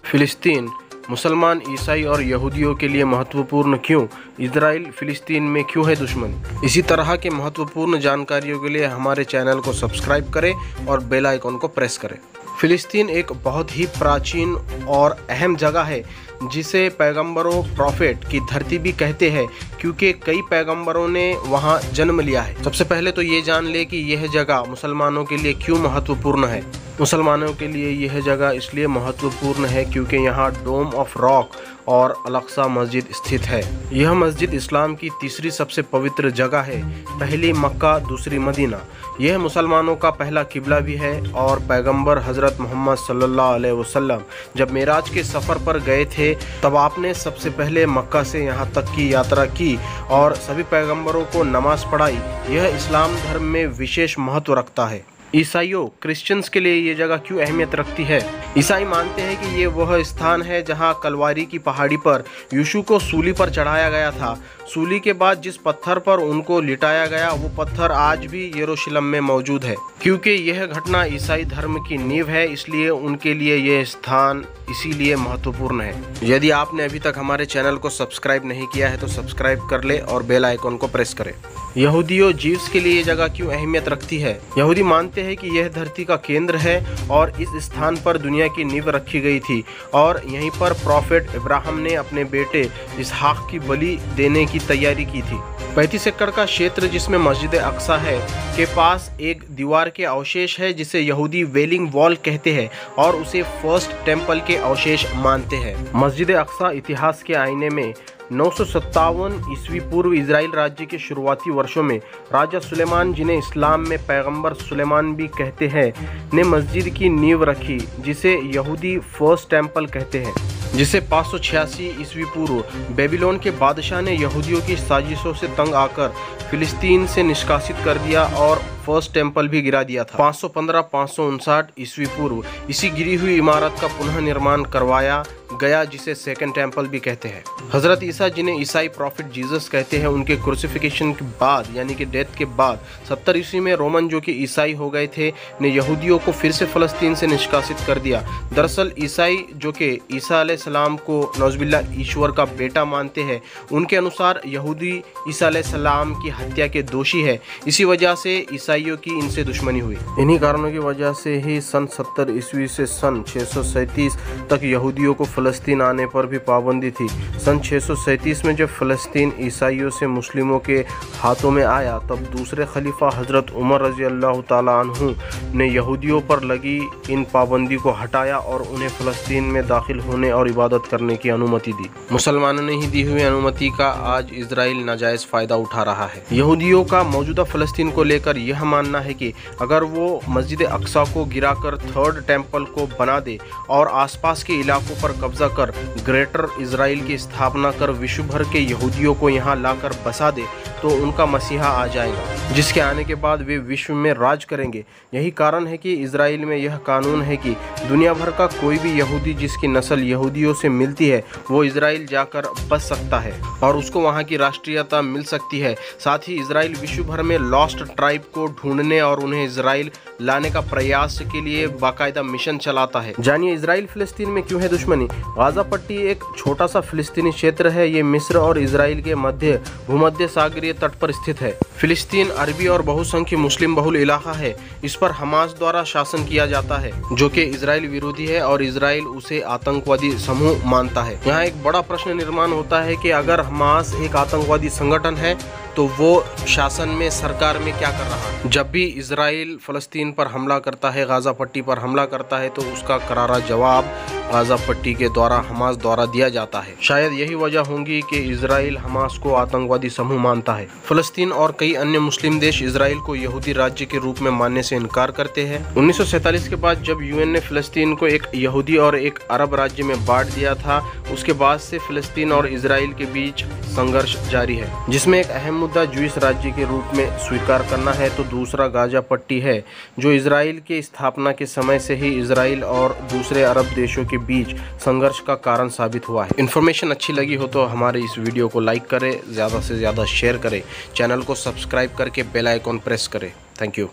फिलिस्तीन मुसलमान, ईसाई और यहूदियों के लिए महत्वपूर्ण क्यों? इजराइल फिलिस्तीन में क्यों है दुश्मन? इसी तरह के महत्वपूर्ण जानकारियों के लिए हमारे चैनल को सब्सक्राइब करें और बेल आइकन को प्रेस करें। फिलिस्तीन एक बहुत ही प्राचीन और अहम जगह है जिसे पैगंबरों प्रॉफेट की धरती भी कहते हैं, क्योंकि कई पैगंबरों ने वहां जन्म लिया है। सबसे पहले तो ये जान ले कि यह जगह मुसलमानों के लिए क्यों महत्वपूर्ण है। मुसलमानों के लिए यह जगह इसलिए महत्वपूर्ण है क्योंकि यहाँ डोम ऑफ रॉक और अल-अक्सा मस्जिद स्थित है। यह मस्जिद इस्लाम की तीसरी सबसे पवित्र जगह है, पहली मक्का, दूसरी मदीना। यह मुसलमानों का पहला किबला भी है और पैगंबर हज़रत मोहम्मद सल्लल्लाहु अलैहि वसल्लम जब मेराज के सफ़र पर गए थे तब आपने सबसे पहले मक्का से यहाँ तक की यात्रा की और सभी पैगंबरों को नमाज पढ़ाई। यह इस्लाम धर्म में विशेष महत्व रखता है। ईसाइयों क्रिश्चियंस के लिए ये जगह क्यों अहमियत रखती है? ईसाई मानते हैं कि ये वह स्थान है जहां कलवारी की पहाड़ी पर यीशु को सूली पर चढ़ाया गया था। सूली के बाद जिस पत्थर पर उनको लिटाया गया वो पत्थर आज भी यरूशलेम में मौजूद है। क्योंकि यह घटना ईसाई धर्म की नींव है, इसलिए उनके लिए यह स्थान इसीलिए महत्वपूर्ण है। यदि आपने अभी तक हमारे चैनल को सब्सक्राइब नहीं किया है तो सब्सक्राइब कर ले और बेल आइकन को प्रेस करें। यहूदियों जीव्स के लिए ये जगह क्यों अहमियत रखती है? यहूदी मानते हैं कि यह धरती का केंद्र है और इस स्थान पर दुनिया की नींव रखी गई थी और यहीं पर प्रॉफेट इब्राहिम ने अपने बेटे इसहाक की बलि देने की तैयारी की थी। 35 एकड़ का क्षेत्र जिसमें मस्जिद अक्सा है के पास एक दीवार के अवशेष है जिसे यहूदी वेलिंग वॉल कहते हैं और उसे फर्स्ट टेम्पल के अवशेष मानते हैं। मस्जिद अक्सा इतिहास के आईने में 957 ईस्वी पूर्व इजराइल राज्य के शुरुआती वर्षों में राजा सुलेमान, जिन्हें इस्लाम में पैगंबर सुलेमान भी कहते हैं, ने मस्जिद की नींव रखी जिसे यहूदी फर्स्ट टेम्पल कहते हैं, जिसे 586 ईस्वी पूर्व बेबीलोन के बादशाह ने यहूदियों की साजिशों से तंग आकर फिलिस्तीन से निष्कासित कर दिया और फर्स्ट टेम्पल भी गिरा दिया था। 515-559 ईस्वी पूर्व इसी गिरी हुई इमारत का पुनः निर्माण करवाया गया जिसे सेकंड टेम्पल भी कहते हैं। हजरत ईसा, जिन्हें ईसाई प्रॉफिट जीसस कहते हैं, उनके क्रूसिफिकेशन के बाद यानी कि डेथ के बाद 70 ईस्वी में रोमन, जो कि ईसाई हो गए थे, ने यहूदियों को फिर से फलस्तीन से निष्कासित कर दिया। दरअसल ईसाई, जो कि ईसा अलैहिस्सलाम को नौजुबिल्लाह ईश्वर का बेटा मानते हैं, उनके अनुसार यहूदी ईसा अलैहिस्सलाम की हत्या के दोषी है। इसी वजह से ईसाइयों की इनसे दुश्मनी हुई। इन्हीं कारणों की वजह से ही सन 70 ईस्वी से सन 637 तक यहूदियों को फ़लस्तीन आने पर भी पाबंदी थी। सन 637 में जब फ़लस्तीन ईसाइयों से मुस्लिमों के हाथों में आया तब दूसरे खलीफा हज़रत उमर रज़ी अल्लाह ताला अन्हु ने यहूदियों पर लगी इन पाबंदी को हटाया और उन्हें फ़लस्तीन में दाखिल होने और इबादत करने की अनुमति दी। मुसलमानों ने ही दी हुई अनुमति का आज इजराइल नाजायज़ फ़ायदा उठा रहा है। यहूदियों का मौजूदा फ़लस्तीन को लेकर यह मानना है कि अगर वो मस्जिद अक्सा को गिराकर थर्ड टेम्पल को बना दे और आसपास के इलाकों पर कब्जा कर ग्रेटर इजराइल की स्थापना कर विश्व भर के यहूदियों को यहाँ लाकर बसा दे तो उनका मसीहा आ जाएगा, जिसके आने के बाद वे विश्व में राज करेंगे। यही कारण है कि इजराइल में यह कानून है कि दुनिया भर का कोई भी यहूदी जिसकी नस्ल यहूदियों से मिलती है वो इजराइल जाकर बस सकता है और उसको वहाँ की राष्ट्रीयता मिल सकती है। साथ ही इजराइल विश्व भर में लॉस्ट ट्राइब को ढूंढने और उन्हें इजराइल लाने का प्रयास के लिए बाकायदा मिशन चलाता है। जानिए इजराइल फिलिस्तीन में क्यों है दुश्मनी। गाजा पट्टी एक छोटा सा फिलिस्तीनी क्षेत्र है। ये मिस्र और इजराइल के मध्य भूमध्य सागरीय तट पर स्थित है। फिलिस्तीन अरबी और बहुसंख्य मुस्लिम बहुल इलाका है। इस पर हमास द्वारा शासन किया जाता है, जो कि इजराइल विरोधी है और इजराइल उसे आतंकवादी समूह मानता है। यहाँ एक बड़ा प्रश्न निर्माण होता है कि अगर हमास एक आतंकवादी संगठन है तो वो शासन में, सरकार में क्या कर रहा है? जब भी इजराइल फ़लस्तीन पर हमला करता है, गाज़ा पट्टी पर हमला करता है, तो उसका करारा जवाब गाज़ा पट्टी के द्वारा हमास द्वारा दिया जाता है। शायद यही वजह होगी कि इजराइल हमास को आतंकवादी समूह मानता है। फ़लस्तीन और कई अन्य मुस्लिम देश इजराइल को यहूदी राज्य के रूप में मानने से इनकार करते हैं। 1947 के बाद जब यूएन ने फ़लस्तीन को एक यहूदी और एक अरब राज्य में बांट दिया था, उसके बाद से फ़लस्तीन और इजराइल के बीच संघर्ष जारी है, जिसमें एक अहम मुद्दा ज्यूइश राज्य के रूप में स्वीकार करना है तो दूसरा गाज़ा पट्टी है, जो इजराइल के स्थापना के समय से ही इजराइल और दूसरे अरब देशों के बीच संघर्ष का कारण साबित हुआ है। इन्फॉर्मेशन अच्छी लगी हो तो हमारे इस वीडियो को लाइक करें, ज़्यादा से ज़्यादा शेयर करें, चैनल को सब्सक्राइब करके बेल आइकॉन प्रेस करें। Thank you.